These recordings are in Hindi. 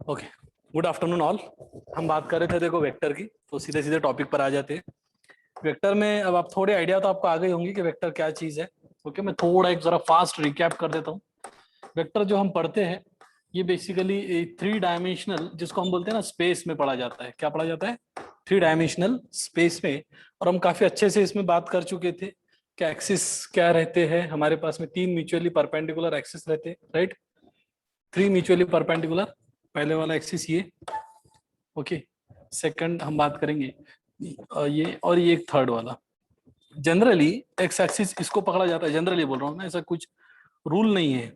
Okay, good afternoon all. हम बात कर रहे थे देखो वेक्टर की, तो सीधे सीधे टॉपिक पर आ जाते हैं। वेक्टर में अब आप थोड़े आइडिया तो आपको आ गई होंगी कि वेक्टर क्या चीज है। ओके, मैं थोड़ा एक जरा फास्ट रिकैप कर देता हूँ। वेक्टर जो हम पढ़ते हैं ये बेसिकली 3 डायमेंशनल, जिसको हम बोलते हैं ना, स्पेस में पढ़ा जाता है। क्या पढ़ा जाता है? 3 डायमेंशनल स्पेस में। और हम काफी अच्छे से इसमें बात कर चुके थे कि एक्सिस क्या रहते हैं हमारे पास में। 3 म्यूचुअली परपेंडिकुलर एक्सिस रहते हैं, राइट। 3 म्यूचुअली परपेंडिकुलर, पहले वाला एक्सिस ये, ओके। सेकंड हम बात करेंगे ये, और ये एक थर्ड वाला। जनरली एक्स एक्सिस इसको पकड़ा जाता है, जनरली बोल रहा हूँ मैं, ऐसा कुछ रूल नहीं है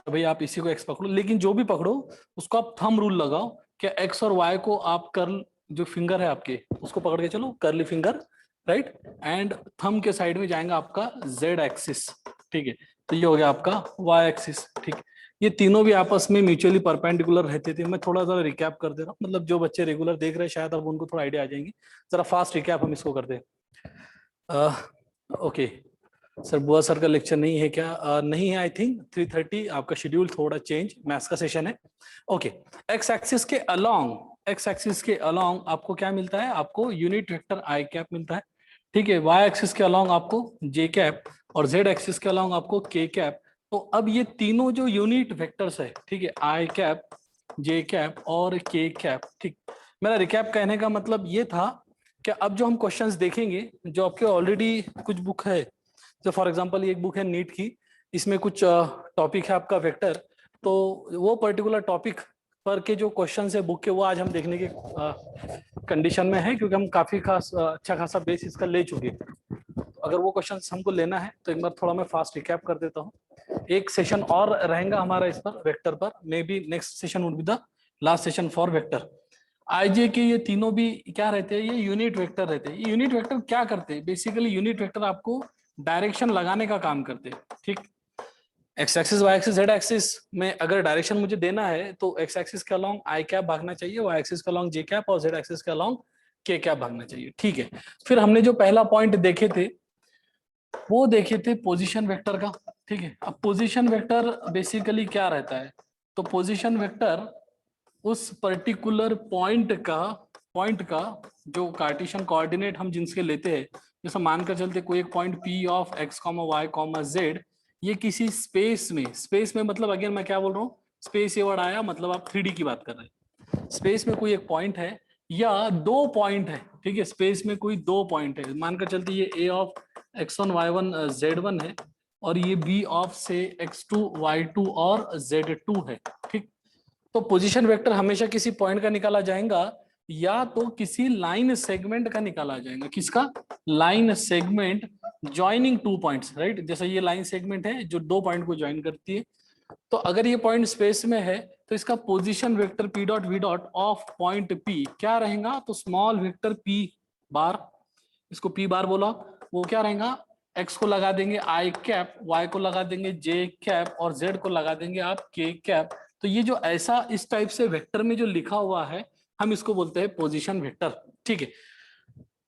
तो भाई आप इसी को एक्स पकड़ो, लेकिन जो भी पकड़ो उसको आप थंब रूल लगाओ कि एक्स और वाई को आप कर्ल, जो फिंगर है आपके उसको पकड़ के चलो, curly finger, right. And thumb के साइड में जाएगा आपका जेड एक्सिस, ठीक है। तो ये हो गया आपका वाई एक्सिस, ठीक। ये तीनों भी आपस में म्यूचुअली परपेंडिकुलर रहते थे। मैं थोड़ा सा रिकैप कर दे रहा हूँ, मतलब जो बच्चे रेगुलर देख रहे हैं शायद अब उनको थोड़ा आइडिया आ जाएंगे। जरा फास्ट रिकैप हम इसको करते हैं। ओके सर, बुआ सर का लेक्चर नहीं है क्या? नहीं है, आई थिंक 3:30 आपका शेड्यूल थोड़ा चेंज, मैथ्स का सेशन है। ओके, एक्स एक्सिस के अलोंग आपको क्या मिलता है? आपको यूनिट वेक्टर आई कैप मिलता है, ठीक है। वाई एक्सिस के अलोंग आपको जे कैप, और जेड एक्सिस के अलोंग आपको के कैप। तो अब ये तीनों जो यूनिट वेक्टर्स है, ठीक है, आई कैप, जे कैप और के कैप, ठीक। मेरा रिकैप कहने का मतलब ये था कि अब जो हम क्वेश्चंस देखेंगे, जो आपके ऑलरेडी कुछ बुक है, तो फॉर एग्जांपल ये एक बुक है नीट की, इसमें कुछ टॉपिक है आपका वेक्टर, तो वो पर्टिकुलर टॉपिक पर के जो क्वेश्चंस है बुक के, वो आज हम देखने के कंडीशन में है, क्योंकि हम काफी अच्छा खासा बेस इसका ले चुके हैं। तो अगर वो क्वेश्चंस हमको लेना है तो एक बार थोड़ा मैं फास्ट रिकैप कर देता हूँ। एक सेशन और रहेगा हमारा इस पर, वेक्टर पर। Maybe next session would be the last session for vector. I j k ये तीनों भी क्या रहते हैं? ये यूनिट वेक्टर रहते हैं। यूनिट वेक्टर क्या करते हैं? बेसिकली यूनिट वेक्टर आपको डायरेक्शन लगाने का काम करते हैं, ठीक। X axis, y axis, z axis में अगर डायरेक्शन मुझे देना है तो एक्स एक्सिस के अलोंग आई कैप भागना चाहिए, वाई एक्सिस के अलोंग जे कैप, और जेड एक्सिस के अलोंग के कैप भागना चाहिए, ठीक है। फिर हमने जो पहला पॉइंट देखे थे वो देखे थे पोजीशन वेक्टर का, ठीक है। अब पोजीशन वेक्टर बेसिकली क्या रहता है? तो पोजीशन वेक्टर उस पर्टिकुलर पॉइंट का जो कार्टेशियन कोऑर्डिनेट हम जिनके लेते हैं, जैसे मानकर चलते कोई एक point P of x, y, z, ये किसी स्पेस में मतलब अगेन मैं क्या बोल रहा हूँ, स्पेस ये वर्ड आया मतलब आप 3D की बात कर रहे हैं। स्पेस में कोई एक पॉइंट है या दो पॉइंट है, ठीक है। स्पेस में कोई दो पॉइंट है, मानकर चलते ये A of x1, y1, z1 है, और ये B ऑफ से x2, y2 और z2 है, ठीक। तो पोजीशन वेक्टर हमेशा किसी पॉइंट का निकाला जाएगा या तो किसी लाइन सेगमेंट का निकाला जाएगा। किसका? Line segment joining 2 points, right. जैसे ये लाइन सेगमेंट है जो 2 पॉइंट को ज्वाइन करती है। तो अगर ये पॉइंट स्पेस में है तो इसका position vector P dot V dot of point P क्या रहेगा? तो स्मॉल वेक्टर P बार, इसको P बार बोला, वो क्या रहेगा? एक्स को लगा देंगे आई कैप, वाई को लगा देंगे जे कैप, और जेड को लगा देंगे आप के कैप। तो ये जो ऐसा इस टाइप से वेक्टर में जो लिखा हुआ है, हम इसको बोलते हैं पोजीशन वेक्टर, ठीक है।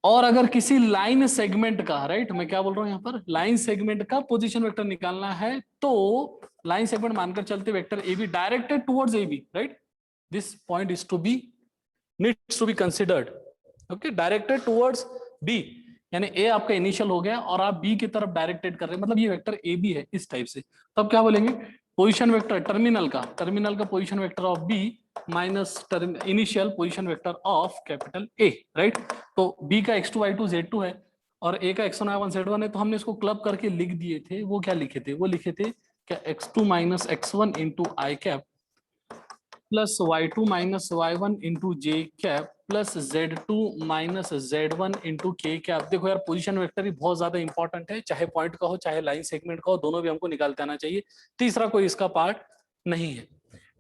और अगर किसी लाइन सेगमेंट का, राइट, मैं क्या बोल रहा हूं यहाँ पर, लाइन सेगमेंट का पोजीशन वेक्टर निकालना है तो लाइन सेगमेंट मानकर चलते vector A B directed towards A B, right. This point is to B, needs to be considered, okay, directed towards B, यानी ए आपका इनिशियल हो गया और आप बी की तरफ डायरेक्टेड कर रहे हैं, मतलब ये वेक्टर ए बी है इस टाइप से। तब क्या बोलेंगे? पोजीशन वेक्टर टर्मिनल का position vector of B minus initial position vector of capital A, right. तो बी का x2, y2, z2 है और ए का x1, y1, z1 है, तो हमने इसको क्लब करके लिख दिए थे। वो क्या लिखे थे? वो लिखे थे क्या? x2 minus x1 into I cap plus y2 minus y1 into J cap plus z2 minus z1 into के कैप। देखो यार, पोजीशन वेक्टर ही बहुत ज्यादा इंपॉर्टेंट है, चाहे पॉइंट का हो चाहे लाइन सेगमेंट का हो, दोनों भी हमको निकालते आना चाहिए। तीसरा कोई इसका पार्ट नहीं है,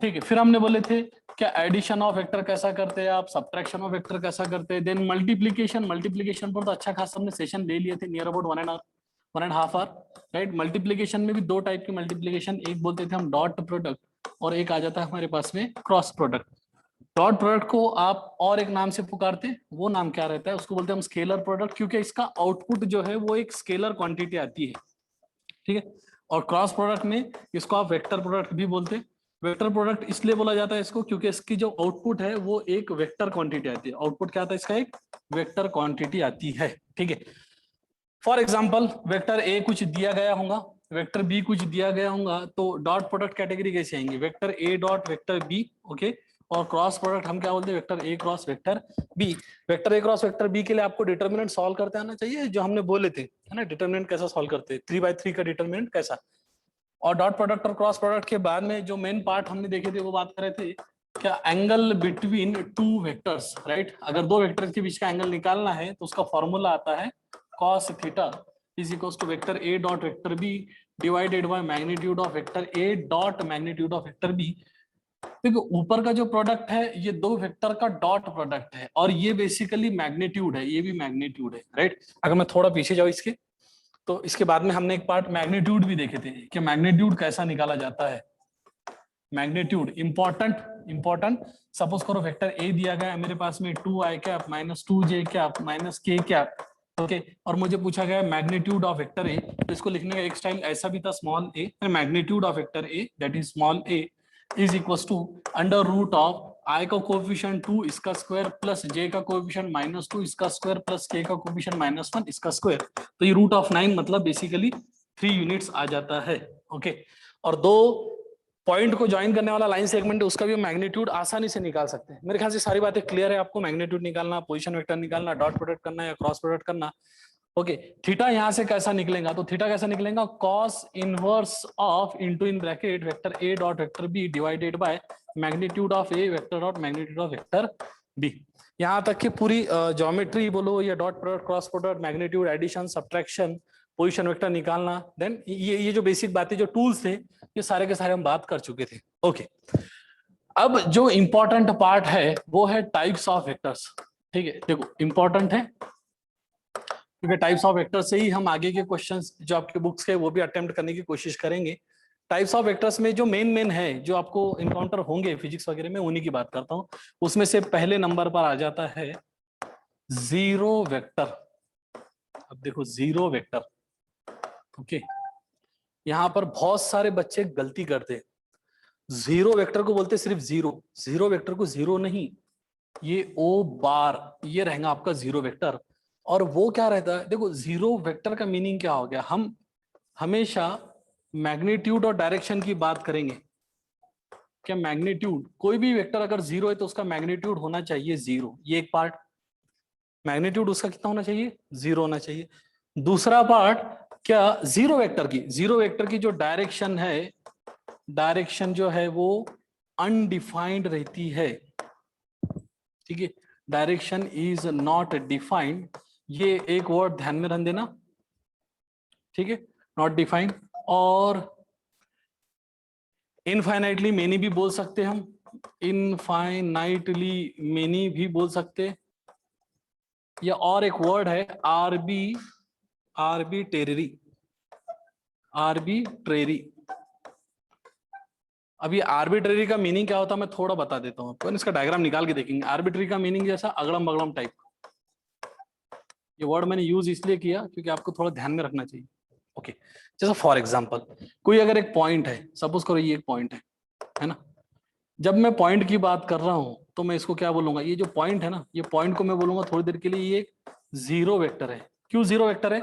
ठीक है। फिर हमने बोले थे क्या एडिशन ऑफ वेक्टर कैसा करते हैं आप, सब्ट्रैक्शन ऑफ वेक्टर कैसा करते हैं, देन मल्टीप्लीकेशन पर तो अच्छा खासा हमने सेशन ले लिए थे, near about 1.5 hour, right. Multiplication में भी 2 टाइप की मल्टीप्लीकेशन, एक बोलते थे हम डॉट प्रोडक्ट, और एक आ जाता है हमारे पास में क्रॉस प्रोडक्ट। डॉट प्रोडक्ट को आप और एक नाम से पुकारते हैं, वो नाम क्या रहता है? उसको बोलते हैं हम स्केलर प्रोडक्ट, क्योंकि इसका आउटपुट जो है वो एक स्केलर क्वांटिटी आती है, ठीक है। और क्रॉस प्रोडक्ट में इसको आप वेक्टर प्रोडक्ट भी बोलते हैं, वेक्टर प्रोडक्ट इसलिए बोला जाता है इसको क्योंकि इसकी जो आउटपुट है वो एक वेक्टर क्वांटिटी आती है। आउटपुट क्या आता है इसका? एक वेक्टर क्वांटिटी आती है। ठीक है, फॉर एग्जाम्पल वेक्टर ए कुछ दिया गया होगा, वेक्टर बी कुछ दिया गया होगा, तो डॉट प्रोडक्ट कैटेगरी कैसे आएंगे? Vector A dot vector B, okay, और क्रॉस प्रोडक्ट हम क्या बोलते हैं? Vector A cross vector B. Vector A cross vector B के लिए आपको डिटर्मिनेंट सॉल्व करते आना चाहिए, जो हमने बोले थे, है ना? डिटर्मिनेंट कैसा सॉल्व करते हैं, 3/3 का डिटर्मिनेंट कैसा। और डॉट प्रोडक्ट और क्रॉस प्रोडक्ट के बाद में जो मेन पार्ट हमने देखे थे वो बात कर रहे थे क्या? Angle between two vectors, right? अगर दो वेक्टर्स के बीच का एंगल निकालना है तो उसका फॉर्मूला आता है cos theta is equal to vector A dot vector B divided by magnitude of vector A dot magnitude of vector B. देखो ऊपर का जो प्रोडक्ट है ये दो वेक्टर का डॉट प्रोडक्ट है और ये बेसिकली मैग्नीट्यूड है, ये भी मैग्नीट्यूड है, राइट? अगर मैं थोड़ा पीछे जाऊँ इसके, तो इसके बाद में हमने एक पार्ट मैग्नीट्यूड भी देखे थे कि मैग्नीट्यूड कैसा निकाला जाता है। मैग्नीट्यूड इंपॉर्टेंट सपोज करो वेक्टर ए दिया गया है मेरे पास में 2i cap minus 2j cap minus k cap, okay, और मुझे पूछा गया मैग्नीट्यूड ऑफ वेक्टर ए, तो इसको लिखने का एक स्टाइल ऐसा भी था, small A, magnitude of vector A that is small A is equal to under root of i का कोएफिशिएंट 2 इसका स्क्वायर प्लस j का कोएफिशिएंट -2 इसका स्क्वायर प्लस k का कोएफिशिएंट -1 इसका स्क्वायर। तो ये रूट ऑफ 9 मतलब बेसिकली 3 यूनिट्स आ जाता है, ओके। और दो पॉइंट को ज्वाइन करने वाला लाइन सेगमेंट है, उसका भी मैग्नीट्यूड आसानी से निकाल सकते हैं। मेरे ख्याल से सारी बातें क्लियर है आपको। मैग्नीट्यूड निकालना, पोजीशन वेक्टर निकालना, डॉट प्रोडक्ट करना या क्रॉस प्रोडक्ट करना, ओके। थीटा यहां से कैसा निकलेगा? तो थीटा कैसा निकलेगा? Cos inverse of into in bracket vector A dot vector B divided by magnitude of A vector dot magnitude of vector B. यहां तक की पूरी ज्योमेट्री बोलो या dot product, cross product, magnitude, addition, subtraction, position vector निकालना, देन ये जो बेसिक बातें, जो टूल्स थे, ये सारे के सारे हम बात कर चुके थे, ओके। अब जो इंपॉर्टेंट पार्ट है वो है टाइप्स ऑफ वेक्टर्स, ठीक है। देखो इंपॉर्टेंट है क्योंकि टाइप्स ऑफ वेक्टर से ही हम आगे के क्वेश्चंस जो आपके बुक्स के वो भी अटेम्प्ट करने की कोशिश करेंगे। टाइप्स ऑफ वेक्टर्स में जो मेन है जो आपको इनकाउंटर होंगे फिजिक्स वगैरह में, उन्हीं की बात करता हूं। उसमें से पहले नंबर पर आ जाता है जीरो वेक्टर। अब देखो जीरो वेक्टर, ओके। यहां पर बहुत सारे बच्चे गलती करते हैं। जीरो वेक्टर को बोलते सिर्फ जीरो, जीरो वेक्टर को जीरो नहीं, ये ओ बार ये रहेगा आपका जीरो वेक्टर। और वो क्या रहता है? देखो जीरो वेक्टर का मीनिंग क्या हो गया, हम हमेशा मैग्नीट्यूड और डायरेक्शन की बात करेंगे। क्या मैग्नीट्यूड, कोई भी वेक्टर अगर जीरो है तो उसका मैग्नीट्यूड होना चाहिए जीरो, ये एक पार्ट। मैग्नीट्यूड उसका कितना होना चाहिए? जीरो होना चाहिए। दूसरा पार्ट क्या, जीरो वेक्टर की जो डायरेक्शन है, डायरेक्शन जो है वो अनडिफाइंड रहती है, ठीक है। डायरेक्शन इज नॉट डिफाइंड, ये एक वर्ड ध्यान में रख देना, ठीक है, नॉट डिफाइंड। और इनफाइनाइटली मेनी भी बोल सकते हम, इनफाइनाइटली मेनी भी बोल सकते। या और एक वर्ड है आर्बिट्रेरी, आर्बिट्रेरी। अब ये आर्बिट्रेरी का मीनिंग क्या होता है मैं थोड़ा बता देता हूँ आपको, इसका डायग्राम निकाल के देखेंगे। आर्बिट्रेरी का मीनिंग जैसा अगड़म बगड़म टाइप। ये वर्ड मैंने यूज इसलिए किया क्योंकि आपको थोड़ा ध्यान में रखना चाहिए, ओके। जैसा फॉर एग्जांपल कोई अगर एक पॉइंट है, सपोज करो ये एक पॉइंट है ना। जब मैं पॉइंट की बात कर रहा हूं तो मैं इसको क्या बोलूंगा? ये जो पॉइंट है ना, ये पॉइंट को मैं बोलूंगा थोड़ी देर के लिए ये एक जीरो वेक्टर है। क्यों जीरो वेक्टर है?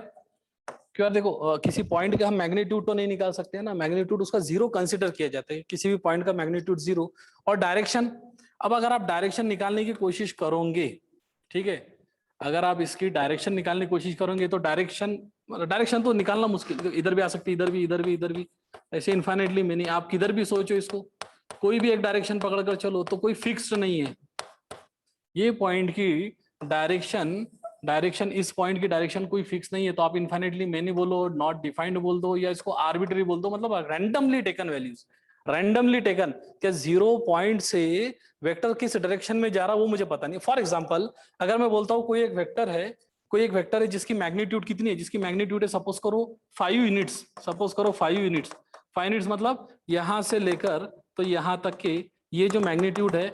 क्यों यार देखो किसी पॉइंट का हम मैग्नीट्यूड तो नहीं निकाल सकते हैं ना, मैग्नीट्यूड उसका जीरो कंसिडर किया जाता है, किसी भी पॉइंट का मैग्नीट्यूड जीरो। और डायरेक्शन, अब अगर आप डायरेक्शन निकालने की कोशिश करोगे, ठीक है, अगर आप इसकी डायरेक्शन निकालने की कोशिश करोगे तो डायरेक्शन तो निकालना मुश्किल, इधर भी आ सकती है, इधर भी ऐसे इनफाइनेटली मेनी। आप किधर भी सोचो इसको, कोई भी एक डायरेक्शन पकड़कर चलो तो कोई फिक्स्ड नहीं है। ये पॉइंट की डायरेक्शन इस पॉइंट की डायरेक्शन कोई फिक्स नहीं है, तो आप इनफाइनेटली मेनी बोलो, नॉट डिफाइंड बोल दो, या इसको आर्बिट्री बोल दो, मतलब randomly taken values, randomly taken. क्या जीरो पॉइंट से वेक्टर किस डायरेक्शन में जा रहा वो मुझे पता नहीं। फॉर एग्जांपल अगर मैं बोलता हूँ कोई एक वेक्टर है जिसकी मैग्नीट्यूड कितनी है, जिसकी मैग्नीट्यूड है सपोज करो 5 यूनिट्स, सपोज करो 5 यूनिट्स, 5 यूनिट्स मतलब यहां से लेकर तो यहां तक के ये जो मैग्नीट्यूड है,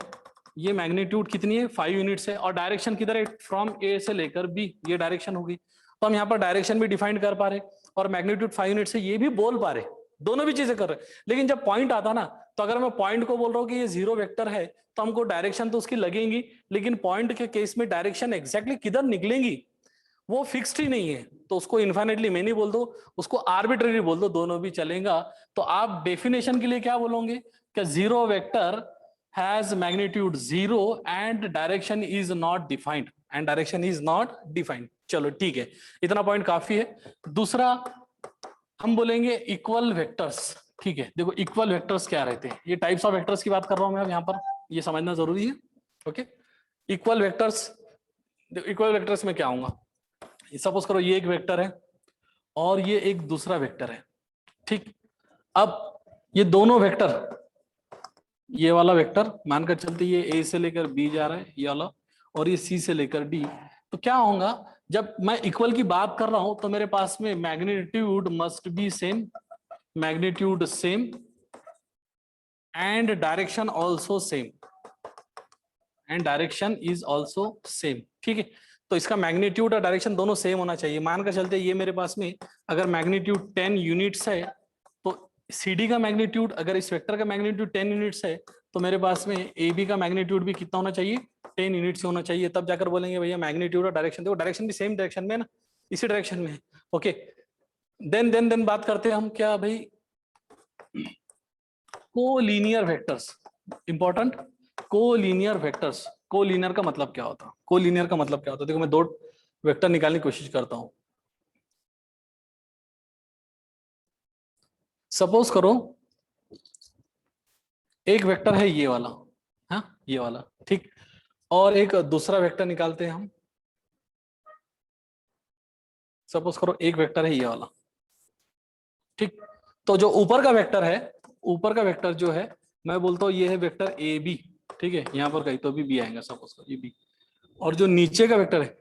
ये मैग्नीट्यूड कितनी है? 5 यूनिट्स है। और डायरेक्शन किधर है? फ्रॉम ए से लेकर बी, ये डायरेक्शन होगी। तो हम यहाँ पर डायरेक्शन भी डिफाइन कर पा रहे और मैग्नीट्यूड 5 यूनिट्स है ये भी बोल पा रहे, दोनों भी चीजें कर रहे। लेकिन जब पॉइंट आता ना तो अगर मैं पॉइंट को बोल रहा हूँ कि ये जीरो वेक्टर है तो हमको डायरेक्शन तो उसकी लगेंगी, लेकिन पॉइंट के केस में डायरेक्शन एग्जैक्टली किधर निकलेंगी वो फिक्स्ड ही नहीं है। तो उसको इन्फाइनेटली मेनी बोल दो, उसको आर्बिट्ररी बोल दो, दोनों भी चलेगा। तो आप डेफिनेशन के लिए क्या बोलोगे कि zero vector has magnitude zero and direction is not defined, and direction is not defined. चलो ठीक है, इतना पॉइंट काफी है। दूसरा हम बोलेंगे इक्वल वेक्टर्स। ठीक है, देखो इक्वल वेक्टर्स क्या रहते हैं, ये टाइप्स ऑफ वेक्टर्स की बात कर रहा हूं मैं अब यहाँ पर, ये समझना जरूरी है। Okay, equal vectors, equal vectors में क्या होगा, सपोज करो ये एक वेक्टर है और ये एक दूसरा वेक्टर है। ठीक, अब ये दोनों वेक्टर, ये वाला वेक्टर मानकर चलते ये ए से लेकर बी जा रहा है ये वाला, और ये सी से लेकर डी। तो क्या होगा, जब मैं इक्वल की बात कर रहा हूं तो मेरे पास में magnitude must be same, magnitude same and direction also same, and direction is also same. ठीक है, तो इसका मैग्नीट्यूड और डायरेक्शन दोनों सेम होना चाहिए। मानकर चलते ये मेरे पास में अगर मैग्नीट्यूड 10 यूनिट्स है तो CD का मैग्नीट्यूड, अगर इस वेक्टर का मैग्नीट्यूड 10 यूनिट्स है तो मेरे पास में AB का मैग्नीट्यूड भी कितना होना चाहिए, 10 यूनिट से होना चाहिए। तब जाकर बोलेंगे भैया मैग्नीट्यूड और डायरेक्शन, देखो डायरेक्शन भी सेम डायरेक्शन में है ना, इसी डायरेक्शन में है। ओके, देन बात करते हैं हम क्या भाई, collinear vectors, important. Collinear vectors, collinear का मतलब क्या होता है, कोलिनियर का मतलब क्या होता है, देखो मैं दो वेक्टर निकालने की कोशिश करता हूं। सपोज करो एक वेक्टर है ये वाला, हाँ ये वाला, ठीक, और एक दूसरा वेक्टर निकालते हैं हम। सपोज करो एक वेक्टर है ये वाला, ठीक। तो जो ऊपर का वेक्टर है, ऊपर का वेक्टर जो है मैं बोलता हूँ ये है वेक्टर ए बी, ठीक है, यहाँ पर कहीं तो भी बी आएगा, सपोज करो ये बी। और जो नीचे का वेक्टर है,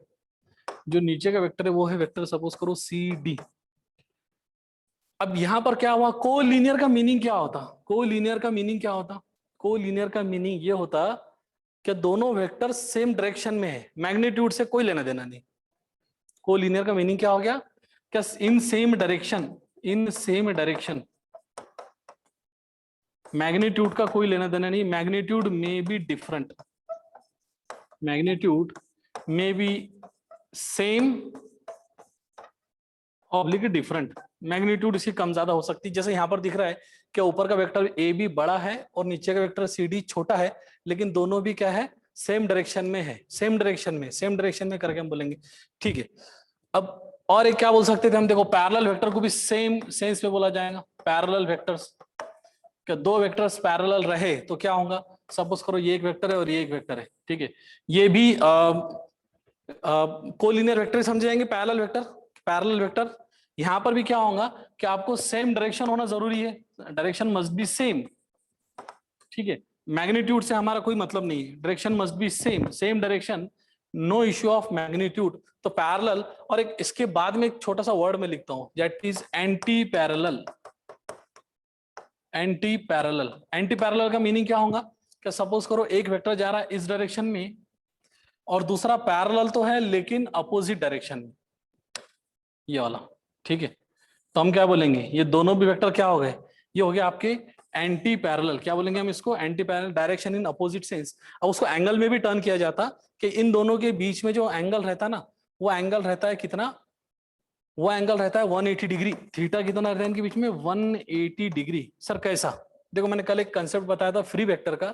जो नीचे का वेक्टर है वो है वेक्टर सपोज करो सी डी। अब यहां पर क्या हुआ, कोलिनियर का मीनिंग क्या होता, कोलिनियर का मीनिंग क्या होता, कोलिनियर का मीनिंग ये होता कि दोनों वेक्टर सेम डायरेक्शन में है, मैग्नीट्यूड से कोई लेना देना नहीं। कोलिनियर का मीनिंग क्या हो गया, क्या in same direction, in same direction, magnitude का कोई लेना देना नहीं, मैग्नीट्यूड में बी डिफरेंट, मैग्नीट्यूड में B same oblique different, magnitude इसकी कम ज्यादा हो सकती है। जैसे यहां पर दिख रहा है कि ऊपर का वेक्टर ए बी बड़ा है और नीचे का वेक्टर सी डी छोटा है, लेकिन दोनों भी क्या है, सेम डायरेक्शन में है, सेम डायरेक्शन में, सेम डायरेक्शन में करके हम बोलेंगे। ठीक है, अब और एक क्या बोल सकते थे हम, देखो पैरेलल वेक्टर को भी सेम सेंस में बोला जाएगा, पैरेलल वेक्टर्स, कि दो वेक्टर्स पैरेलल रहे तो क्या होगा, सपोज करो ये एक वेक्टर है और ये एक वेक्टर है, ठीक है, ये भी कोलिनियर वेक्टर समझे जाएंगे, पैरेलल वेक्टर, पैरेलल वेक्टर। यहां पर भी क्या होगा कि आपको सेम डायरेक्शन होना जरूरी है, डायरेक्शन मस्ट बी सेम, ठीक है, मैग्नीट्यूड से हमारा कोई मतलब नहीं है, direction must be same, same direction, no issue of magnitude. तो पैरेलल, और एक इसके बाद में एक छोटा सा वर्ड में लिखता हूं, that is anti parallel, anti parallel. Anti parallel का मीनिंग क्या होगा, कि सपोज करो एक वेक्टर जा रहा है इस डायरेक्शन में और दूसरा पैरेलल तो है लेकिन अपोजिट डायरेक्शन में, ये वाला, ठीक है। तो हम क्या बोलेंगे, ये दोनों भी वेक्टर क्या हो गए, ये हो गया आपके एंटी पैरेलल। क्या बोलेंगे हम इसको, anti parallel, direction in opposite sense. अब उसको एंगल में भी टर्न किया जाता कि इन दोनों के बीच में जो एंगल रहता ना, वो एंगल रहता है कितना, वो एंगल रहता है 180 डिग्री। थीटा कितना रहता है इनके बीच में, 180 डिग्री। सर कैसा, देखो मैंने कल एक कंसेप्ट बताया था फ्री वेक्टर का,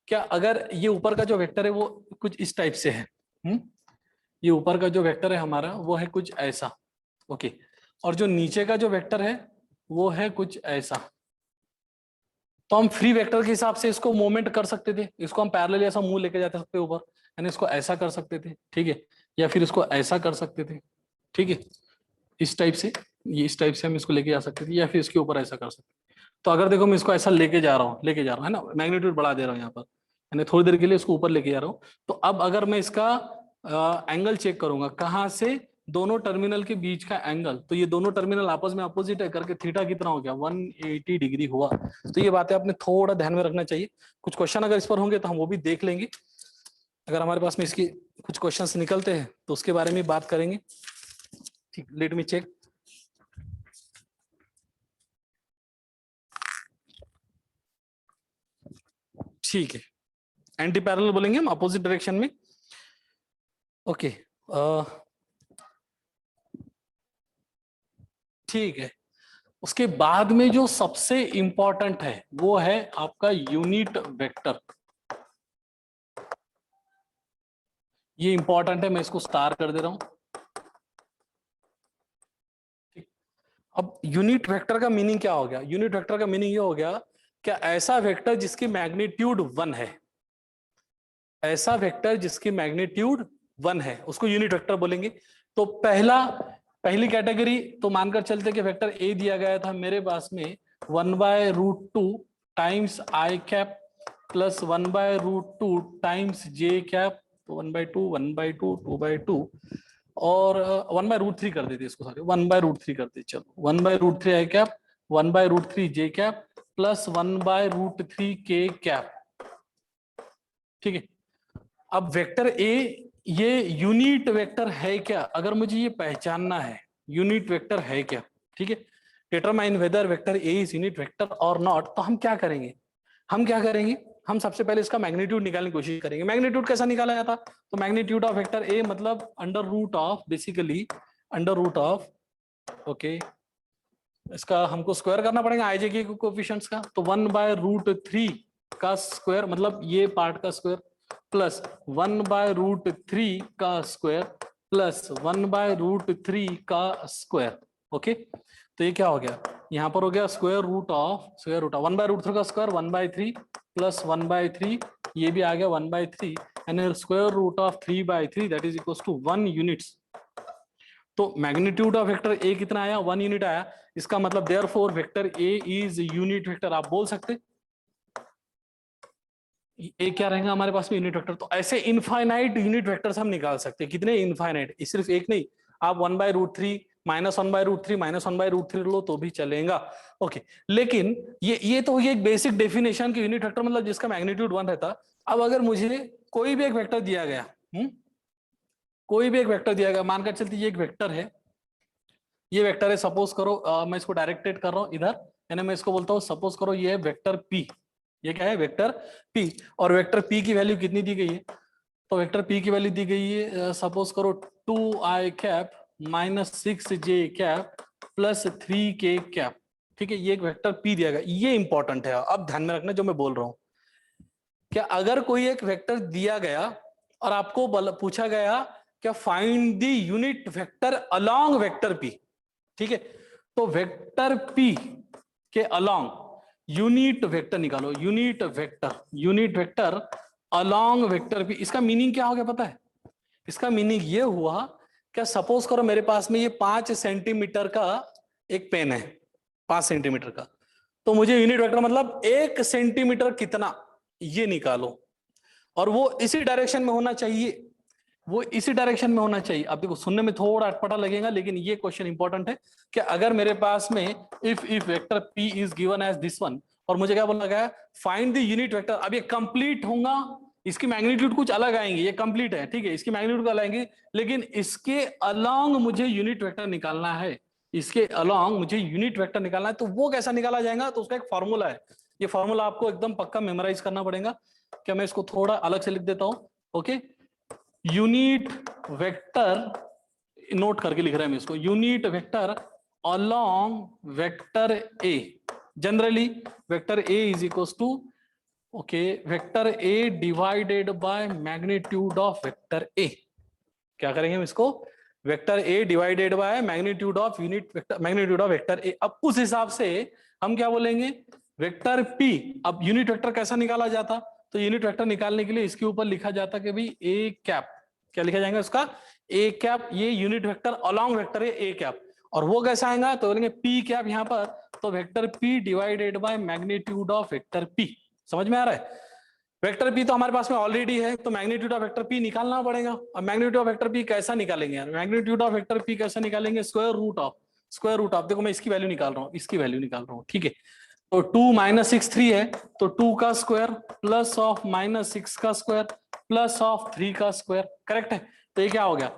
क्या अगर ये ऊपर का जो वेक्टर है वो कुछ इस टाइप से है, ये ऊपर का जो वेक्टर है हमारा वो है कुछ ऐसा, ओके, और जो नीचे का जो वेक्टर है वो है कुछ ऐसा। तो हम फ्री वेक्टर के हिसाब से इसको मूवमेंट कर सकते थे, इसको हम पैरेलल ऐसा मुंह लेके जाते सकते ऊपर, यानी इसको ऐसा कर सकते थे, ठीक है, या फिर इसको ऐसा कर सकते थे, ठीक है, इस टाइप से, ये इस टाइप से हम इसको लेके जा सकते थे, या फिर इसके ऊपर ऐसा कर सकते। तो अगर देखो मैं इसको ऐसा लेके जा रहा हूँ, लेके जा रहा हूँ, है ना, मैग्नीट्यूड बढ़ा दे रहा हूँ यहाँ पर, यानी थोड़ी देर के लिए इसको ऊपर लेके जा रहा हूँ। तो अब अगर मैं इसका एंगल चेक करूंगा, कहाँ से, दोनों टर्मिनल के बीच का एंगल, तो ये दोनों टर्मिनल आपस में अपोजिट है करके थीटा कितना हो गया, 180 डिग्री हुआ। तो ये बातें आपने थोड़ा ध्यान में रखना चाहिए। कुछ क्वेश्चन अगर इस पर होंगे तो हम वो भी देख लेंगे, अगर हमारे पास में इसकी कुछ क्वेश्चंस निकलते हैं तो उसके बारे में बात करेंगे। ठीक, लेट मी चेक। ठीक है, एंटी पैरेलल बोलेंगे हम, अपोजिट डायरेक्शन में। ओके, ठीक है। उसके बाद में जो सबसे इंपॉर्टेंट है वो है आपका यूनिट वेक्टर। ये इंपॉर्टेंट है, मैं इसको स्टार कर दे रहा हूं। अब यूनिट वेक्टर का मीनिंग क्या हो गया? यूनिट वेक्टर का मीनिंग ये हो गया, क्या ऐसा वेक्टर जिसकी मैग्नीट्यूड 1 है, ऐसा वेक्टर जिसकी मैग्नीट्यूड 1 है उसको यूनिट वेक्टर बोलेंगे। तो पहली कैटेगरी तो मानकर चलते कि वेक्टर ए दिया गया था मेरे पास में 1/√2 times I cap plus 1/√2 times J cap, 1/2 1/2 2/2 और 1/√3 कर देते इसको, सॉरी 1/√3 कर देते। चलो 1/√3 आई कैप 1/√3 जे कैप प्लस 1/√3 के कैप। ठीक है, अब वेक्टर ए ये यूनिट वेक्टर है क्या? अगर मुझे ये पहचानना है यूनिट वेक्टर है क्या, ठीक है, determine whether vector A is unit vector और नॉट, तो हम क्या करेंगे? हम सबसे पहले इसका मैग्नीट्यूड निकालने की कोशिश करेंगे। मैग्नीट्यूड कैसा निकाला जाता? तो मैग्नीट्यूड ऑफ वेक्टर ए मतलब under root of, basically under root of, okay, इसका हमको स्क्वायर करना पड़ेगा आईजे के कोएफिशिएंट्स का, तो 1/√3 का स्क्वायर मतलब ये पार्ट का स्क्वायर प्लस 1/√3 का स्क्वायर प्लस 1/√3 का स्क्वायर। ओके, तो ये क्या हो गया? यहां पर हो गया स्क्वायर रूट ऑफ 1/√3 का स्क्वायर 1/3 प्लस 1/3, ये भी आ गया 1/3 and square root of 3/3 that is equal to 1 units. तो मैग्नीट्यूड ऑफ वेक्टर ए कितना आया? 1 यूनिट आया। इसका मतलब therefore vector A is unit vector. आप बोल सकते ए क्या रहेगा हमारे पास में? Unit vector. तो ऐसे इनफाइनाइट यूनिट वेक्टर्स हम निकाल सकते हैं। कितने इनफाइनाइट? सिर्फ एक नहीं, आप 1/√3 -1/√3 -1/√3 लो तो भी चलेगा। ओके, लेकिन ये तो ये एक बेसिक डेफिनेशन की यूनिट वेक्टर मतलब जिसका मैग्नीट्यूड 1 रहता। अब अगर मुझे कोई भी एक वेक्टर दिया गया, कोई भी एक वेक्टर दिया गया, मानकर चलते ये एक वेक्टर है, ये वेक्टर है, सपोज करो मैं इसको डायरेक्टेड कर रहा हूं इधर, यानी मैं इसको बोलता हूं सपोज करो ये है वेक्टर पी। ये क्या है? Vector P. और वेक्टर पी की वैल्यू कितनी दी गई है? तो वेक्टर पी की वैल्यू दी गई है सपोज करो 2i cap -6j cap plus 3k cap. ठीक है, ये एक वेक्टर पी दिया गया, ये इंपॉर्टेंट है। अब ध्यान में रखना जो मैं बोल रहा हूं, क्या अगर कोई एक वेक्टर दिया गया और आपको पूछा गया क्या find the unit vector along vector P, ठीक है, तो वेक्टर पी के अलोंग यूनिट वेक्टर निकालो। Unit vector along vector P. इसका मीनिंग क्या हो गया पता है? इसका मीनिंग ये हुआ, क्या सपोज करो मेरे पास में ये 5 सेंटीमीटर का एक पेन है, 5 सेंटीमीटर का, तो मुझे यूनिट वेक्टर मतलब 1 सेंटीमीटर कितना, ये निकालो। और वो इसी डायरेक्शन में होना चाहिए, अब देखो सुनने में थोड़ा अटपटा लगेगा लेकिन ये क्वेश्चन इंपॉर्टेंट है कि अगर मेरे पास में if vector p is given as this one और मुझे क्या बोला गया? Find the unit vector. अब ये कंप्लीट होगा, इसकी मैग्नीट्यूड कुछ अलग आएंगे, ये कंप्लीट है, ठीक है, इसकी मैग्नीट्यूड अलग आएंगे, लेकिन इसके अलोंग मुझे यूनिट वेक्टर निकालना है, तो वो कैसा निकाला जाएगा? तो उसका एक फॉर्मूला है, ये फॉर्मूला आपको एकदम पक्का मेमोराइज करना पड़ेगा। क्या मैं इसको थोड़ा अलग से लिख देता हूं? ओके, यूनिट वेक्टर, नोट करके लिख रहे हैं हम इसको, unit vector along vector A. Generally vector A is equals to, okay, vector A divided by magnitude of vector A. क्या करेंगे हम इसको? Vector A divided by magnitude of vector A. अब उस हिसाब से हम क्या बोलेंगे? Vector P. अब यूनिट वेक्टर कैसा निकाला जाता? तो यूनिट वेक्टर निकालने के लिए इसके ऊपर लिखा जाता कि भाई ए कैप, क्या लिखा जाएगा उसका? A cap. ये यूनिट वेक्टर अलोंग वेक्टर है ए कैप, और वो कैसा आएगा? तो बोलेंगे पी कैप यहां पर, तो vector P divided by magnitude of vector P. समझ में आ रहा है? वेक्टर पी तो हमारे पास में ऑलरेडी है, तो मैग्नीट्यूड ऑफ वेक्टर पी निकालना पड़ेगा। अब मैग्नीट्यूड ऑफ वेक्टर पी कैसा निकालेंगे यार? मैग्नीट्यूड ऑफ वेक्टर पी कैसा निकालेंगे? स्क्वायर रूट ऑफ, देखो मैं इसकी वैल्यू निकाल रहा हूँ, ठीक है, तो 2 - 6 3 है, तो 2 का स्क्वायर प्लस ऑफ -6 का स्क्वायर प्लस ऑफ 3 का स्क्वायर, करेक्ट है? तो ये क्या हो गया?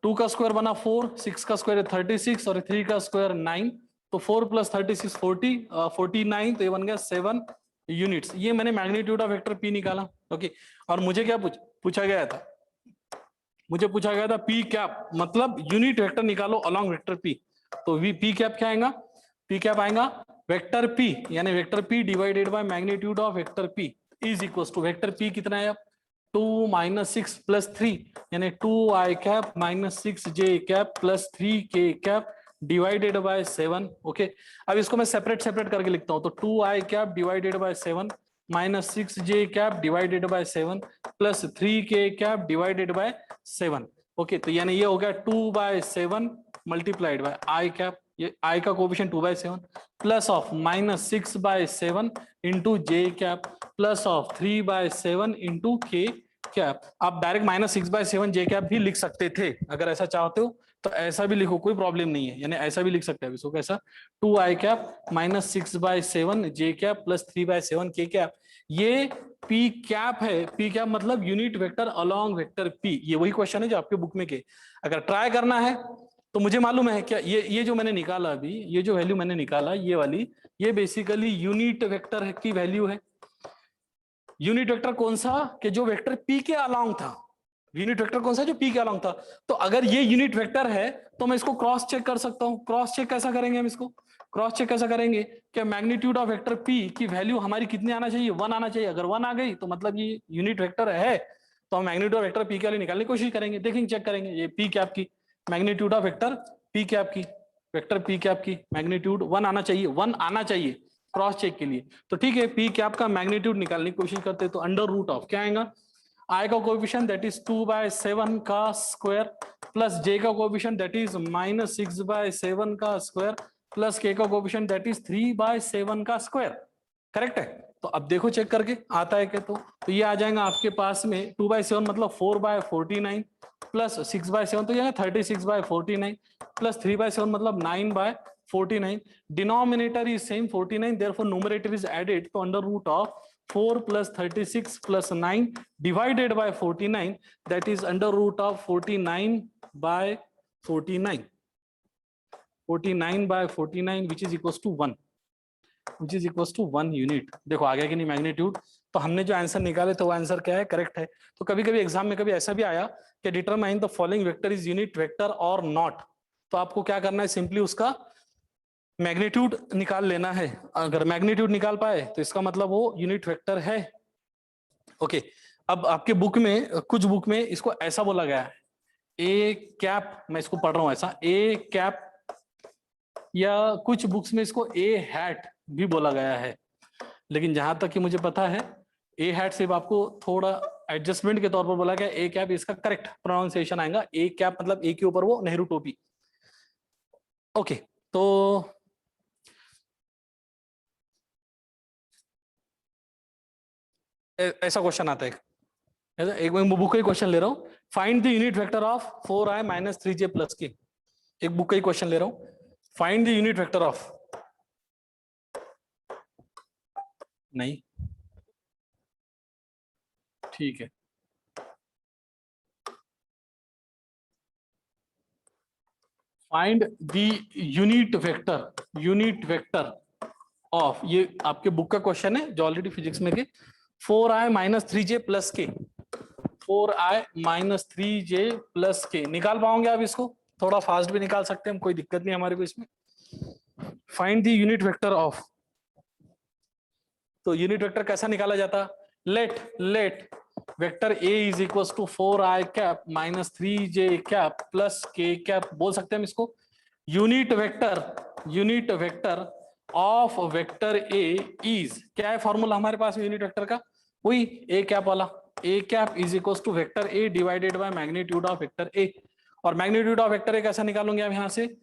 2 का स्क्वायर बना 4, 6 का स्क्वायर 36 और 3 का स्क्वायर 9, तो 4 + 36 40, 49, तो ये बन गया 7, यूनिट्स, ये मैंने मैग्नीट्यूड ऑफ वेक्टर पी निकाला। ओके, और मुझे क्या पूछा गया था, मुझे पूछा गया था पी कैप मतलब यूनिट वेक्टर निकालो अलोंग वेक्टर पी। तो वी पी कैप क्या आएगा, पी कैप आएगा वेक्टर पी यानी vector P divided by magnitude of vector P is equal to vector P कितना है, 2 - 6 + 3 यानी 2i cap - 6j cap + 3k cap divided by 7। Okay, अब इसको मैं सेपरेट करके लिखता हूं, तो 2i cap divided by 7 - 6j cap divided by 7 + 3k cap divided by 7। Okay, तो यानी ये हो गया 2/7 मल्टीप्लाइड बाय i कैप, ये i का coefficient 2/7 plus of -6/7 into j cap plus of 3/7 into k cap. आप डायरेक्ट -6/7 j कैप भी लिख सकते थे, अगर ऐसा चाहते हो तो ऐसा भी लिखो, कोई प्रॉब्लम नहीं है, यानी ऐसा भी लिख सकते हैं इसको कैसा, 2i cap -6/7 j cap plus 3/7 k cap. ये पी कैप है, पी कैप मतलब unit vector along vector P, ये वही क्वेश्चन है जो आपके बुक में के। अगर ट्राई करना है तो मुझे मालूम है क्या, ये जो मैंने निकाला अभी, ये जो वैल्यू मैंने निकाला ये वाली, ये बेसिकली यूनिट वेक्टर की वैल्यू है। यूनिट वेक्टर कौन सा, कि जो वेक्टर पी के अलोंग था, यूनिट वेक्टर कौन सा जो पी के अलोंग था। तो अगर ये यूनिट वेक्टर है तो मैं इसको क्रॉस चेक कर सकता हूं। क्रॉस चेक कैसा करेंगे हम इसको, क्रॉस चेक कैसा करेंगे कि मैग्नीट्यूड ऑफ वेक्टर पी की वैल्यू हमारी कितनी आना चाहिए, 1 आना चाहिए। अगर 1 आ गई तो मतलब ये यूनिट वेक्टर है, तो हम मैग्नीट्यूड ऑफ वेक्टर पी के लिए निकालने की कोशिश करेंगे, देखेंगे, चेक करेंगे। ये पी कैप की magnitude of vector P cap की, वेक्टर पी कैप की मैग्नीट्यूड 1 आना चाहिए, 1 आना चाहिए क्रॉस चेक के लिए। तो ठीक है, पी कैप का मैग्नीट्यूड निकालने की कोशिश करते हैं, तो अंडर रूट ऑफ क्या आएगा, आई का कोएफिशिएंट दैट इज 2/7 का स्क्वायर प्लस जे का कोएफिशिएंट दैट इज -6/7 का स्क्वायर प्लस के का कोएफिशिएंट दैट इज 3/7 का स्क्वायर। करेक्ट है? तो अब देखो चेक करके आता है क्या, तो ये आ जाएगा आपके पास में 2/7 मतलब 4/49 प्लस 6/7 तो ये 36/49 प्लस 3/7 मतलब 9/49। Denominator is same 49, therefore numerator is added, तो under root of 4 + 36 + 9 divided by 49, that is under root of 49/49, 49/49 which is equals to 1, which is equals to 1 unit. देखो आ गया कि नहीं मैग्नीट्यूड। तो हमने जो आंसर निकाले तो वो आंसर क्या है, करेक्ट है। तो कभी कभी एग्जाम में कभी ऐसा भी आया कि determine the following vector is unit vector और नॉट, तो आपको क्या करना है, सिंपली उसका मैग्नीट्यूड निकाल लेना है। अगर मैग्नीट्यूड निकाल पाए तो इसका मतलब वो यूनिट वेक्टर है। ओके, अब आपके बुक में, कुछ बुक में इसको ऐसा बोला गया है, ए कैप, मैं इसको पढ़ रहा हूं ऐसा, ए कैप, या कुछ बुक्स में इसको ए हैट भी बोला गया है। लेकिन जहां तक कि मुझे पता है ए हैट सिर्फ आपको थोड़ा एडजस्टमेंट के तौर पर बोला गया, ए कैप इसका करेक्ट प्रोनाउंसिएशन आएगा। ए कैप मतलब ए के ऊपर वो नेहरू टोपी। ओके, तो ऐसा क्वेश्चन आता है, एक मैं बुक का ही क्वेश्चन ले रहा हूं, find the unit vector of 4i - 3j + k। एक बुक का ही क्वेश्चन ले रहा हूं, find the unit vector of, नहीं ठीक है, find the unit vector of, ये आपके बुक का क्वेश्चन है जो ऑलरेडी फिजिक्स में के, 4i - 3j + k, 4i - 3j + k। निकाल पाओगे आप इसको, थोड़ा फास्ट भी निकाल सकते हैं हम, कोई दिक्कत नहीं हमारे को इसमें। Find the unit vector of, तो यूनिट वेक्टर कैसा निकाला जाता, let vector a is equal to 4i cap - 3j cap plus k cap, बोल सकते हैं हम इसको। Unit vector of vector a is, क्या है फॉर्मूला हमारे पास यूनिट वेक्टर का, वही a कैप वाला, a cap is equal to vector a divided by magnitude of vector a। और मैग्नीट्यूड ऑफ वेक्टर a कैसा निकालोगे आप, यहां से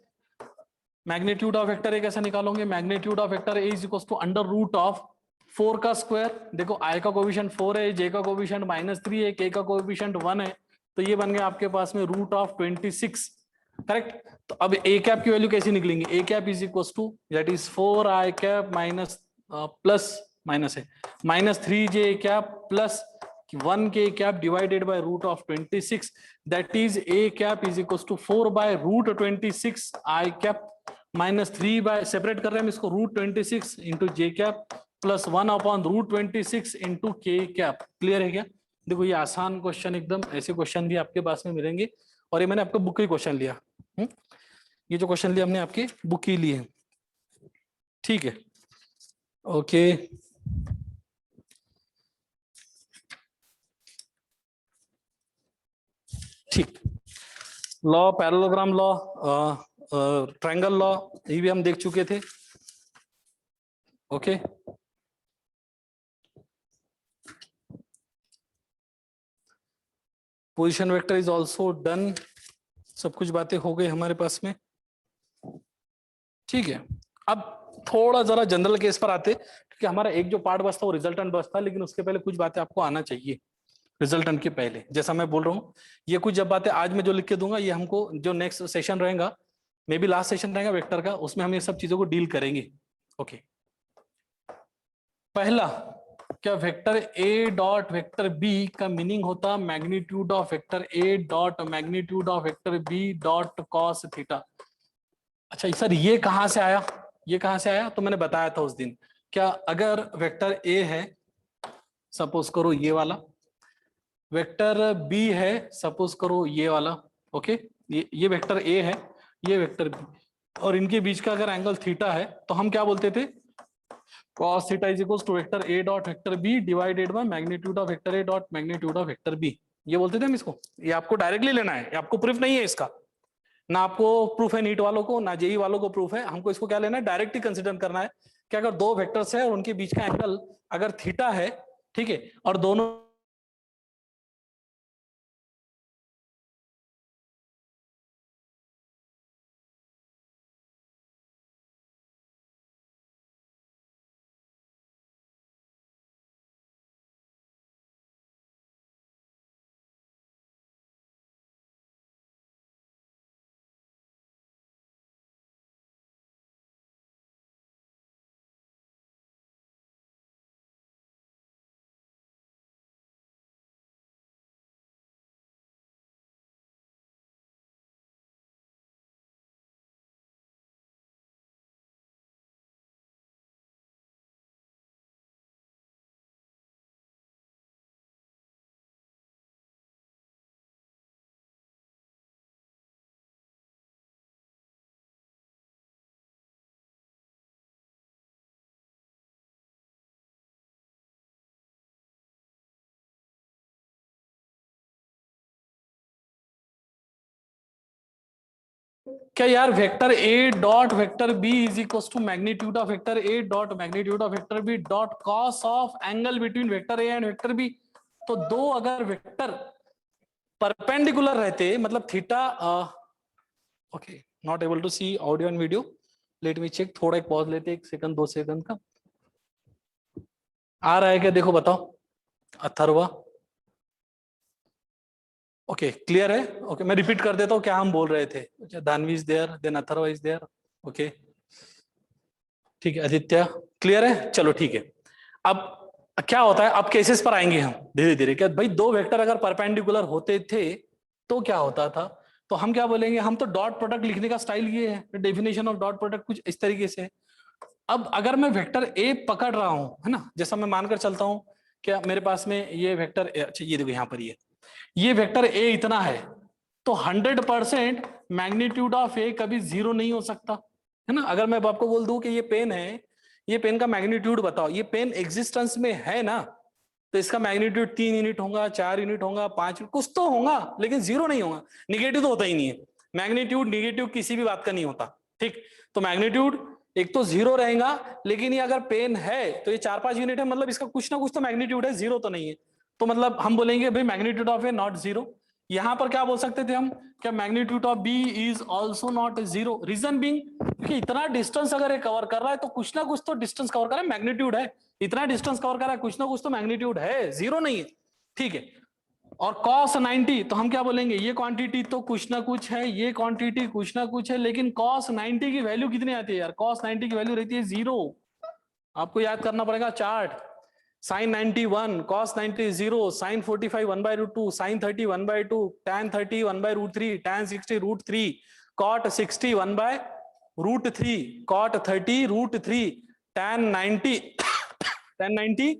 मैग्नीट्यूड ऑफ वेक्टर a कैसा निकालोगे, magnitude of vector a is equal to under root of 4 का स्क्वायर, देखो i का कोएफिशिएंट 4 है, j का कोएफिशिएंट -3 है, k का कोएफिशिएंट 1 है, तो ये बन गया आपके पास में √26। करेक्ट? तो अब a कैप की वैल्यू कैसी निकलेंगी, a cap is equal to that is 4i cap minus plus minus है -3j cap plus 1k cap divided by √26, that is a cap is equal to 4/√26 i cap -3 by, separate कर रहे हैं हम इसको, √26 into j cap plus 1/√26 into के कैप। क्लियर है क्या? देखो ये आसान क्वेश्चन एकदम, ऐसे क्वेश्चन भी आपके पास में मिलेंगे, और ये मैंने आपके बुक के क्वेश्चन लिया। ये जो क्वेश्चन लिया हमने आपके बुक के लिए, ठीक है। ओके, ठीक। Law, parallelogram law, triangle law, ये भी हम देख चुके थे। Okay, position vector is also done. सब कुछ बातें हो गई हमारे पास में, ठीक है। अब थोड़ा जरा जनरल केस पर आते, क्योंकि हमारा एक जो पार्ट बचता वो रिजल्टेंट बचता, लेकिन उसके पहले कुछ बातें आपको आना चाहिए रिजल्टेंट के पहले। जैसा मैं बोल रहा हूँ, ये कुछ जब बातें आज मैं जो लिख के दूंगा, ये हमको जो नेक्स्ट सेशन रहेगा, मे बी लास्ट सेशन रहेगा वेक्टर का, उसमें हम ये सब चीजों को डील करेंगे। ओके, पहला, क्या vector A dot vector B का मीनिंग होता magnitude of vector A dot magnitude of vector B dot cos theta. अच्छा सर, ये कहां से आया? ये कहां से आया? तो मैंने बताया था उस दिन, क्या अगर वेक्टर ए है, सपोज करो ये वाला, वेक्टर बी है, सपोज करो ये वाला, ओके, ये वेक्टर ए है, ये वेक्टर बी, और इनके बीच का अगर एंगल थीटा है, तो हम क्या बोलते थे? cos theta is equals to vector A dot vector B divided by magnitude of vector A dot magnitude of vector B. ये बोलते थे हम इसको। ये आपको डायरेक्टली लेना है, ये आपको प्रूफ नहीं है इसका, ना आपको प्रूफ है नीट वालों को, ना जेई वालों को प्रूफ है। हमको इसको क्या लेना है? डायरेक्ट ही कंसिडर करना है कि अगर दो वेक्टर्स है और उनके बीच का एंगल अगर थीटा है, ठीक है, और दोनों क्या यार vector A dot vector B is equal to magnitude of vector A dot magnitude of vector B dot cos of angle between vector A and vector B. तो दो अगर वेक्टर परपेंडिकुलर रहते, मतलब थीटा, okay, not able to see audio and video, let me check, थोड़ा एक पॉज लेते, 1 सेकंड 2 सेकंड का। आ रहा है क्या? देखो बताओ, अथर्वा, ओके क्लियर है? ओके, मैं रिपीट कर देता हूँ क्या हम बोल रहे थे। Danvi is there, then Atharva is there, okay ठीक है। आदित्य क्लियर है? चलो ठीक है। अब क्या होता है, अब केसेस पर आएंगे हम धीरे धीरे। क्या भाई, दो वेक्टर अगर परपेंडिकुलर होते थे तो क्या होता था? तो हम क्या बोलेंगे, हम तो डॉट प्रोडक्ट लिखने का स्टाइल ये है, डेफिनेशन ऑफ डॉट प्रोडक्ट कुछ इस तरीके से है। अब अगर मैं वेक्टर ए पकड़ रहा हूं, है ना, जैसा मैं मानकर चलता हूं, क्या मेरे पास में ये वेक्टर, अच्छा ये देखो यहां पर ये वेक्टर ए इतना है, तो 100% मैग्नीट्यूड ऑफ ए कभी जीरो नहीं हो सकता, है ना। अगर मैं आपको बोल दूं कि ये पेन है, ये पेन का मैग्नीट्यूड बताओ, ये पेन एग्जिस्टेंस में है ना, तो इसका मैग्नीट्यूड 3 यूनिट होगा, 4 यूनिट होगा, 5 कुछ तो होगा, लेकिन जीरो नहीं होगा। निगेटिव तो होता ही नहीं है, मैग्नीट्यूड निगेटिव किसी भी बात का नहीं होता, ठीक। तो मैग्नीट्यूड एक तो जीरो रहेगा, लेकिन ये अगर पेन है तो ये 4-5 यूनिट है, मतलब इसका कुछ ना कुछ तो मैग्नीट्यूड है, जीरो तो नहीं है। तो मतलब हम बोलेंगे भाई magnitude of A not zero. यहां पर क्या बोल सकते थे हम, क्या magnitude of B is also not zero. Reason being, क्योंकि इतना डिस्टेंस अगर ये कवर कर रहा है तो कुछ ना कुछ तो डिस्टेंस कवर कर रहा है, मैग्नीट्यूड है, इतना डिस्टेंस कवर कर रहा है, कुछ ना कुछ तो मैग्नीट्यूड है, जीरो नहीं है, ठीक है। और cos 90, तो हम क्या बोलेंगे, ये क्वांटिटी तो कुछ ना कुछ है, ये क्वांटिटी कुछ ना कुछ है, लेकिन cos 90 की वैल्यू कितनी आती है यार? cos 90 की वैल्यू रहती है 0। आपको याद करना पड़ेगा chart. sin 91, cos 90 0, sin 45 1/√2, sin 30 1/2, tan 30 1/√3, tan 60 √3, cot 60 1/√3, cot 30 √3, tan 90 1090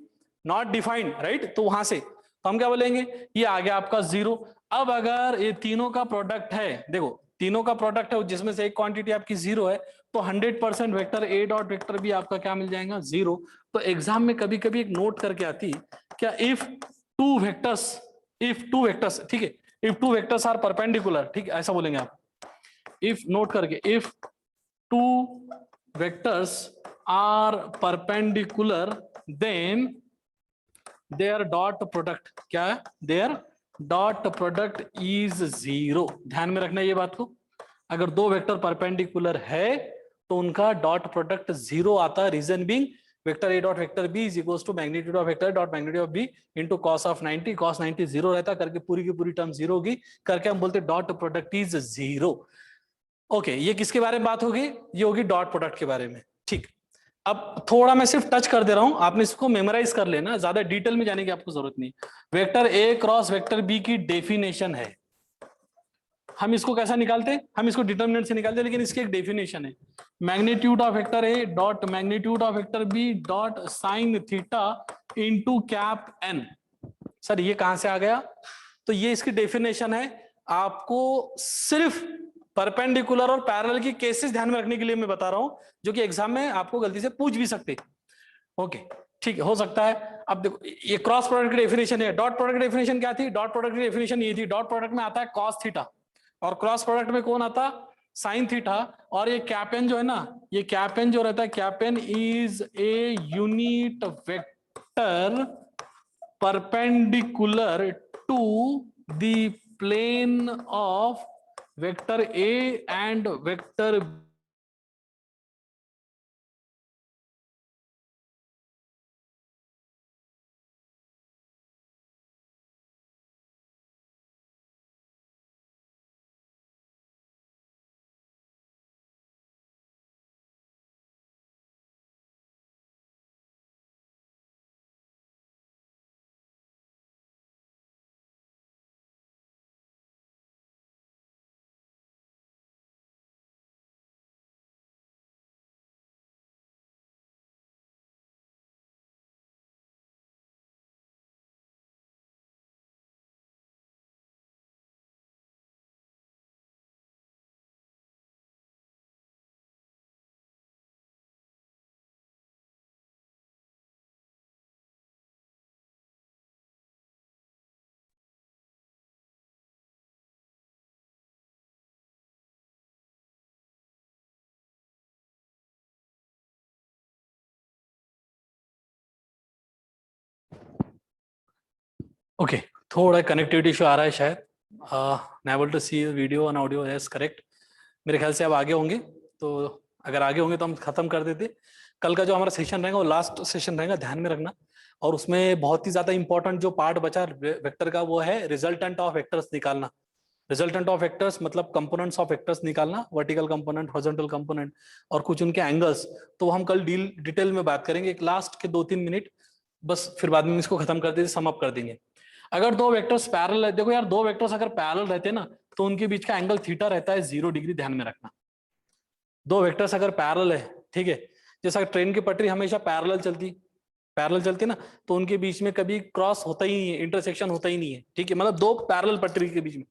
not defined, right? तो वहां से तो हम क्या बोलेंगे, ये आ गया आपका 0। अब अगर ये तीनों का प्रोडक्ट है, देखो तीनों का प्रोडक्ट है जिसमें से एक क्वांटिटी आपकी 0 है, तो 100% vector A dot vector B आपका क्या मिल जाएगा, 0। तो एग्जाम में कभी कभी एक नोट करके आती क्या, इफ टू वेक्टर्स, ठीक है, if two vectors are perpendicular, ठीक है, ऐसा बोलेंगे आप। इफ नोट करके, if two vectors are perpendicular then their dot product क्या है, देयर डॉट प्रोडक्ट इज 0। ध्यान में रखना ये बात को, अगर दो वेक्टर परपेंडिकुलर है तो उनका डॉट प्रोडक्ट 0 आता है। Reason being vector A dot vector B is equals to magnitude of vector dot magnitude of B into cos of 90। Cos 90 0 रहता करके पूरी की पूरी टर्म 0 होगी, करके हम बोलते डॉट प्रोडक्ट इज 0। ओके, ये किसके बारे में बात होगी, ये होगी डॉट प्रोडक्ट के बारे में। ठीक, अब थोड़ा मैं सिर्फ टच कर दे रहा हूं, आपने इसको मेमोराइज कर लेना, ज्यादा डिटेल में जाने की आपको जरूरत नहीं। Vector A cross vector B की डेफिनेशन है, हम इसको कैसा निकालते हैं, हम इसको डिटर्मिनेंट से निकालते हैं, लेकिन इसकी एक डेफिनेशन है, magnitude of vector A dot magnitude of vector B dot sine theta into cap N. Sir ये कहां से आ गया, तो ये इसकी डेफिनेशन है। आपको सिर्फ परपेंडिकुलर और पैरेलल की केसेस ध्यान में रखने के लिए मैं बता रहा हूं, जो कि एग्जाम में आपको गलती से पूछ भी सकते। ओके ठीक है, हो सकता है। अब देखो ये क्रॉस प्रोडक्ट की डेफिनेशन है, डॉट प्रोडक्ट की डेफिनेशन क्या थी, डॉट प्रोडक्ट की डेफिनेशन ये थी, डॉट प्रोडक्ट में आता है कॉस थीटा और क्रॉस प्रोडक्ट में कौन आता, साइन थीटा। और ये कैपेन जो है ना, ये कैपेन जो रहता है, cap n is a unit vector perpendicular to the plane of vector A and vector okay, थोड़ा कनेक्टिविटी इशू आ रहा है शायद, unable to see video and audio, yes correct. मेरे ख्याल से अब आगे होंगे, तो अगर आगे होंगे तो हम खत्म कर देते। कल का जो हमारा सेशन रहेगा वो लास्ट सेशन रहेगा, ध्यान में रखना। और उसमें बहुत ही ज्यादा इंपॉर्टेंट जो पार्ट बचा वेक्टर का वो है रिजल्टेंट ऑफ वेक्टर्स निकालना। रिजल्टेंट ऑफ वेक्टर्स मतलब कंपोनेंट्स ऑफ वेक्टर्स निकालना, वर्टिकल कंपोनेंट, हॉरिजॉन्टल कंपोनेंट और कुछ उनके एंगल्स। तो हम कल डिटेल में बात करेंगे, एक लास्ट के 2-3 मिनट बस, फिर बाद में इसको खत्म कर देते, सम अप कर देंगे। अगर दो वेक्टर्स पैरेलल है, देखो यार दो वेक्टर्स अगर पैरेलल रहते हैं ना, तो उनके बीच का एंगल थीटा रहता है 0 डिग्री, ध्यान में रखना। दो वेक्टर्स अगर पैरेलल है, ठीक है, जैसा ट्रेन की पटरी हमेशा पैरेलल चलती ना, तो उनके बीच में कभी क्रॉस होता ही नहीं है, इंटरसेक्शन होता ही नहीं है, ठीक है, मतलब दो पैरेलल पटरी के बीच में।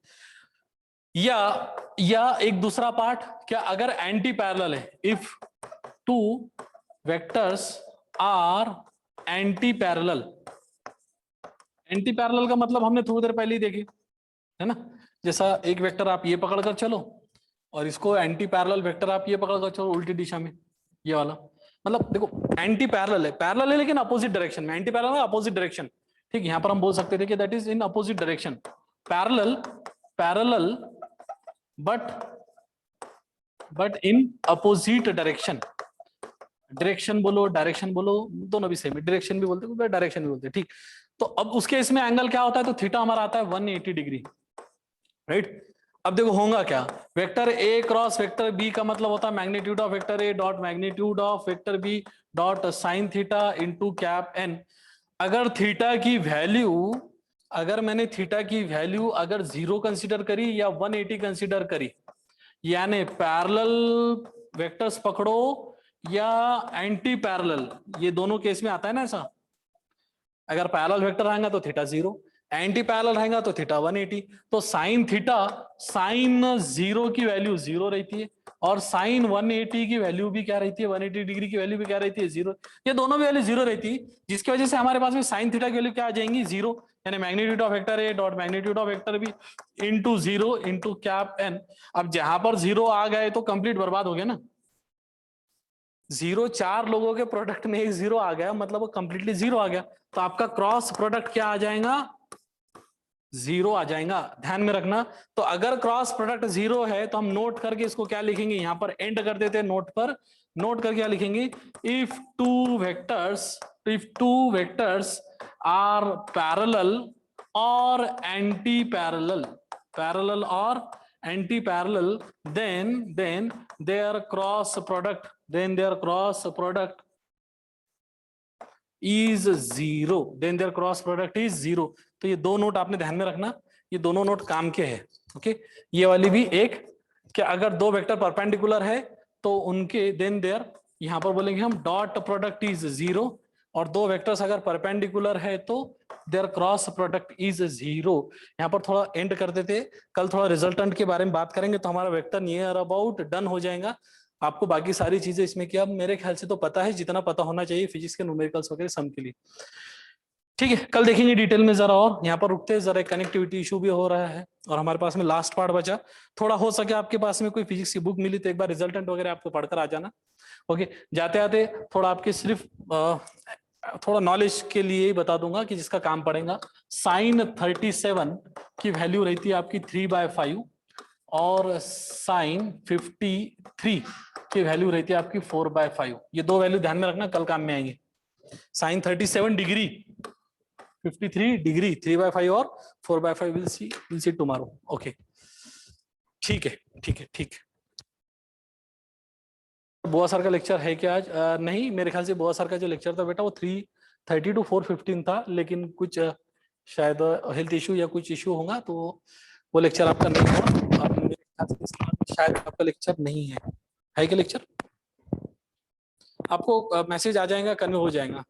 या एक दूसरा पार्ट क्या, अगर एंटी पैरेलल है, if two vectors are anti parallel. Anti parallel का मतलब हमने थोड़ी देर पहले ही देखी है ना, जैसा एक वेक्टर आप ये पकड़कर चलो और इसको एंटी पैरेलल वेक्टर आप ये पकड़कर चलो उल्टी दिशा में, ये वाला। मतलब देखो एंटी पैरेलल है लेकिन अपोजिट डायरेक्शन में, एंटी पैरेलल है अपोजिट डायरेक्शन, ठीक है। यहां पर हम बोल सकते थे कि that is in opposite direction. Parallel but in opposite direction. Direction बोलो, डायरेक्शन बोलो, दोनों भी सेम है, डायरेक्शन भी बोलते डायरेक्शन भी बोलते, ठीक। तो अब उसके इसमें एंगल क्या होता है, तो थीटा हमारा आता है 180 डिग्री, राइट। अब देखो होगा क्या, vector A cross vector B का मतलब होता है magnitude of vector A dot magnitude of vector B dot sine theta into cap N. अगर थीटा की वैल्यू, अगर मैंने थीटा की वैल्यू अगर 0 कंसीडर करी या 180 कंसीडर करी, यानी पैरेलल वेक्टर्स पकड़ो या एंटी पैरेलल, ये दोनों केस में आता है ना ऐसा, अगर पैरेलल वेक्टर रहेगा तो थीटा 0, एंटी पैरेलल रहेगा तो थीटा 180। तो साइन थीटा, साइन 0 की वैल्यू 0 रहती है और साइन 180 की वैल्यू भी क्या रहती है, 180 डिग्री की वैल्यू भी क्या रहती है, 0। ये दोनों वैल्यू 0 रहती है, जिसकी वजह से हमारे पास में साइन थीटा की वैल्यू क्या आ जाएंगी, 0, यानी magnitude of vector A dot magnitude of vector B into 0 into cap N. अब जहां पर 0 आ गए तो कंप्लीट बर्बाद हो गया ना। 0 4 लोगों के प्रोडक्ट में एक 0 आ गया, मतलब वो कंप्लीटली 0 आ गया, तो आपका क्रॉस प्रोडक्ट क्या आ जाएगा, 0 आ जाएगा, ध्यान में रखना। तो अगर क्रॉस प्रोडक्ट 0 है तो हम नोट करके इसको क्या लिखेंगे, यहां पर एंड कर देते हैं नोट पर, नोट करके क्या लिखेंगे, if two vectors are parallel और एंटी पैरेलल, पैरेलल और anti parallel, then their cross product is 0, then their cross product is 0। तो ये दो नोट आपने ध्यान में रखना, ये दोनों नोट काम के हैं। ओके, ये वाली भी एक, कि अगर दो वेक्टर परपेंडिकुलर है तो उनके देन देयर, यहां पर बोलेंगे हम डॉट प्रोडक्ट इज 0, और दो वेक्टर्स अगर परपेंडिकुलर है तो देयर क्रॉस प्रोडक्ट इज 0। यहाँ पर थोड़ा एंड कर देते, कल थोड़ा रिजल्टेंट के बारे में बात करेंगे तो हमारा वेक्टर नियर अबाउट डन हो जाएगा। आपको बाकी सारी चीजें इसमें क्या मेरे ख्याल से तो पता है, जितना पता होना चाहिए फिजिक्स के न्यूमेरिकल्स वगैरह सम के लिए। ठीक है, कल देखेंगे डिटेल में जरा, और यहाँ पर रुकते हैं जरा, कनेक्टिविटी इशू भी हो रहा है और हमारे पास में लास्ट पार्ट बचा। थोड़ा हो सके आपके पास में कोई फिजिक्स की बुक मिली तो एक बार रिजल्टेंट वगैरह आपको पढ़कर आ जाना। ओके, जाते आते थोड़ा आपके सिर्फ थोड़ा नॉलेज के लिए ही बता दूंगा कि जिसका काम पड़ेगा, साइन 37 की वैल्यू रहती है आपकी 3/5 और साइन 53 की वैल्यू रहती है आपकी 4/5। ये दो वैल्यू ध्यान में रखना, कल काम में आएंगे। साइन 37 डिग्री, 53 डिग्री, 3/5 और 4/5 विल सी टुमारो। ओके, ठीक है, ठीक है, ठीक है। बुआ सर का लेक्चर है क्या आज? नहीं, मेरे ख्याल से बुआ सर का जो लेक्चर था बेटा वो 3:30 to 4:15 था, लेकिन कुछ शायद हेल्थ इशू या कुछ इशू होगा तो वो लेक्चर आपका नहीं हुआ। अब मेरे ख्याल से शायद आपका लेक्चर नहीं है क्या लेक्चर? आपको मैसेज आ जाएगा, कन्वे हो जाएगा।